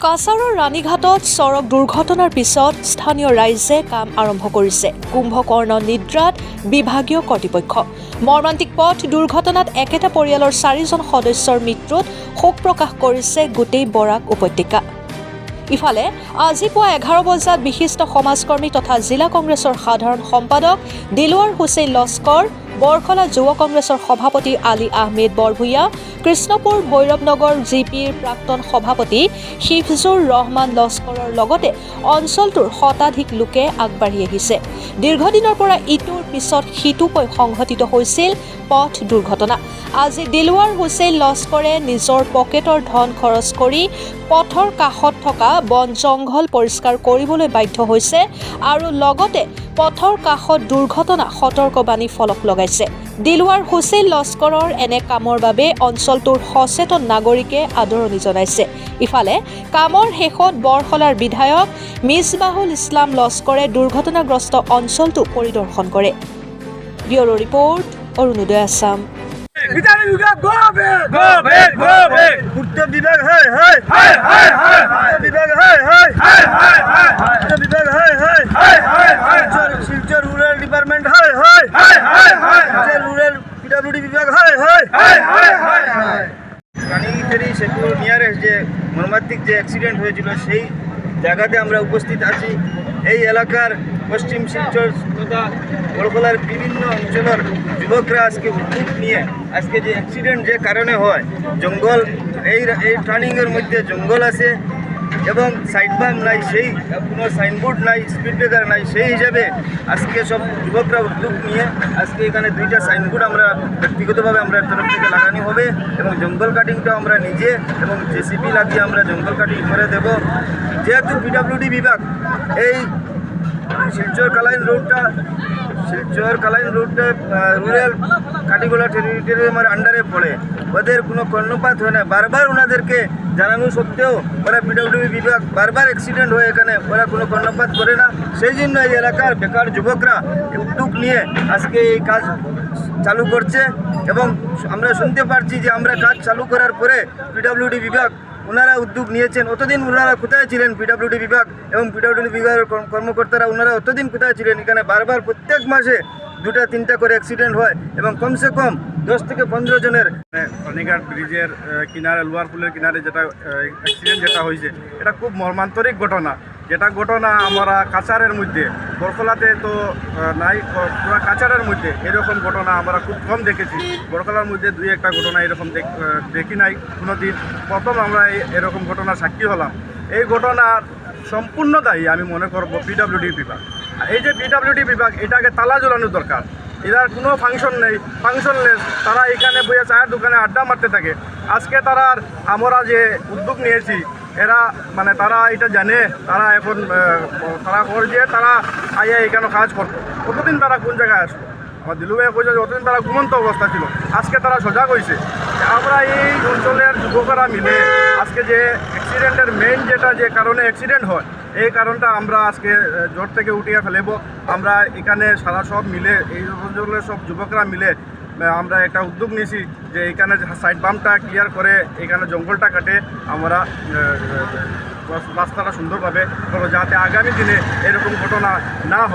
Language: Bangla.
কাছাৰৰ ৰাণীঘাটত সড়ক দুৰ্ঘটনাৰ পিছত স্থানীয় ৰাইজে কাম আৰম্ভ কৰিছে। কুম্ভকৰ্ণ নিদ্ৰাত বিভাগীয় কৰ্তৃপক্ষ। মৰ্মান্তিক পথ দুৰ্ঘটনাত একেটা পৰিয়ালৰ 4জন সদস্যৰ মৃত্যুত শোক প্ৰকাশ কৰিছে গোটেই বৰাক উপত্যকা। ইফালে আজি পুৱা 11 বজাত বিশিষ্ট সমাজকৰ্মী তথা জিলা কংগ্ৰেছৰ সাধাৰণ সম্পাদক দিলৱাৰ হুছেইন লস্কৰ, বৰখলা যুৱ কংগ্ৰেছৰ সভাপতি আলী আহমেদ বৰভূঞা, কৃষ্ণপুৰ ভৈৰৱনগৰ জিপিৰ প্ৰাক্তন সভাপতি শিফজুৰ ৰহমান লস্কৰৰ লগতে অঞ্চলটোৰ শতাধিক লোকে আগবাঢ়ি আহিছে। দীৰ্ঘদিনৰ পৰা ইটোৰ পিছত সিটোকৈ সংঘটিত হৈছিল পথ দুৰ্ঘটনা। আজি দিলৱাৰ হুছেইন লস্কৰে নিজৰ পকেটৰ ধন খৰচ কৰি পথৰ কাষত থকা বন জংঘল পৰিষ্কাৰ কৰিবলৈ বাধ্য হৈছে আৰু লগতে পথৰ কাষত দুৰ্ঘটনা সতৰ্কবাণী ফলক লগাইছে। দিলৱাৰ হুছেইন লস্কৰৰ এনে কামৰ বাবে অঞ্চলটোৰ সচেতন নাগৰিকে আদৰণি জনাইছে। ইফালে কামৰ শেষত বৰখলাৰ বিধায়ক মিছবাহুল ইছলাম লস্কৰে দুৰ্ঘটনাগ্ৰস্ত অঞ্চলটো পৰিদৰ্শন কৰে। Bureau' report, Arunoday Assam. Silchar rural department rural PWD বিভাগ রানীঘাট সেতু নিয়ারেস্ট যে মর্মান্তিক যে অ্যাক্সিডেন্ট হয়েছিল সেই জায়গাতে আমরা উপস্থিত আছি। এই এলাকার পশ্চিম শিলচর তথা বড়খলার বিভিন্ন অঞ্চলের যুবকরা আজকে উদ্যোগ নিয়ে আজকে যে অ্যাক্সিডেন্ট যে কারণে হয়, জঙ্গল এই টার্নিংয়ের মধ্যে জঙ্গল আছে এবং সাইড বাম্প নাই, সেই কোনো সাইনবোর্ড নাই, স্পিড ব্রেকার নাই, সেই হিসাবে আজকে সব যুবকরা উদ্যোগ নিয়ে আজকে এখানে 2টা সাইনবোর্ড আমরা ব্যক্তিগতভাবে আমরা তরফ থেকে লাগানো হবে এবং জঙ্গল কাটিংটা আমরা নিজে এবং জেসিপি লাগিয়ে আমরা জঙ্গল কাটিং করে দেব। যেহেতু পিডব্লিউডি বিভাগ এই শিলচর কালাইন রোডটা রুরাল কাটিগোলা টেরিটরিয়ামের আন্ডারে পড়ে, ওদের কোনো কর্ণপাত হয় না। বারবার ওনাদেরকে জানানো সত্ত্বেও ওরা পিডব্লিউডি বিভাগ বারবার অ্যাক্সিডেন্ট হয়ে এখানে ওরা কোনো কর্ণপাত করে না। সেই জন্য এই এলাকার বেকার যুবকরা উদ্যোগ নিয়ে আজকে এই কাজ চালু করছে এবং আমরা শুনতে পারছি যে আমরা কাজ চালু করার পরে পিডব্লিউডি বিভাগ ওনারা উদ্যোগ নিয়েছেন। অতদিন ওনারা কোথায় ছিলেন পিডব্লিউডি বিভাগ এবং পিডব্লিউডি বিভাগের কর্মকর্তারা ওনারা অতদিন কোথায় ছিলেন? এখানে বারবার প্রত্যেক মাসে 2টা-3টা করে অ্যাক্সিডেন্ট হয় এবং কমসে কম 10 থেকে 15 জনের রানীঘাট ব্রিজের কিনারে, লোয়ার পুলের কিনারে যেটা অ্যাক্সিডেন্ট যেটা হয়েছে, এটা খুব মর্মান্তরিক ঘটনা। যেটা ঘটনা আমরা কাছারের মধ্যে, বরখলাতে তো নাই, পুরা কাছারের মধ্যে এরকম ঘটনা আমরা খুব কম দেখেছি। বরখলার মধ্যে 2-1টা ঘটনা এরকম দেখি নাই কোনো দিন, প্রথম আমরা এরকম ঘটনার সাক্ষী হলাম। এই ঘটনার সম্পূর্ণ দায়ী আমি মনে করব পিডব্লিউডি বিভাগ। এই যে পিডব্লিউডি বিভাগ, এটাকে তালা ঝোলানো দরকার। এটার কোনো ফাংশন নেই, ফাংশনলেস। তারা এখানে বইয়ে চায়ের দোকানে আড্ডা মারতে থাকে। আজকে আমরা যে উদ্যোগ নিয়েছি, এরা মানে তারা এটা জানে, তারা এখন তারা করছে, তারা আইয়া এখানে কাজ করতো। কতদিন তারা কোন জায়গায় আসলো? আমার দিলু ভাই কইছে যে অতদিন তারা ঘুমন্ত অবস্থা ছিল। আজকে তারা সজাগ হয়েছে। আমরা এই অঞ্চলের যুবকরা মিলে আজকে যে অ্যাক্সিডেন্টের মেইন যেটা যে কারণে অ্যাক্সিডেন্ট হয়, এই কারণটা আমরা আজকে জোর থেকে উঠিয়ে ফেলব। আমরা এখানে সব মিলে, এই অঞ্চলের সব যুবকরা মিলে আমরা একটা উদ্যোগ নিয়েছি যে এখানে সাইড বাম্পটা ক্লিয়ার করে এখানে জঙ্গলটা কাটে আমরা রাস্তাটা সুন্দরভাবে করবো, যাতে আগামী দিনে এরকম ঘটনা না হয়।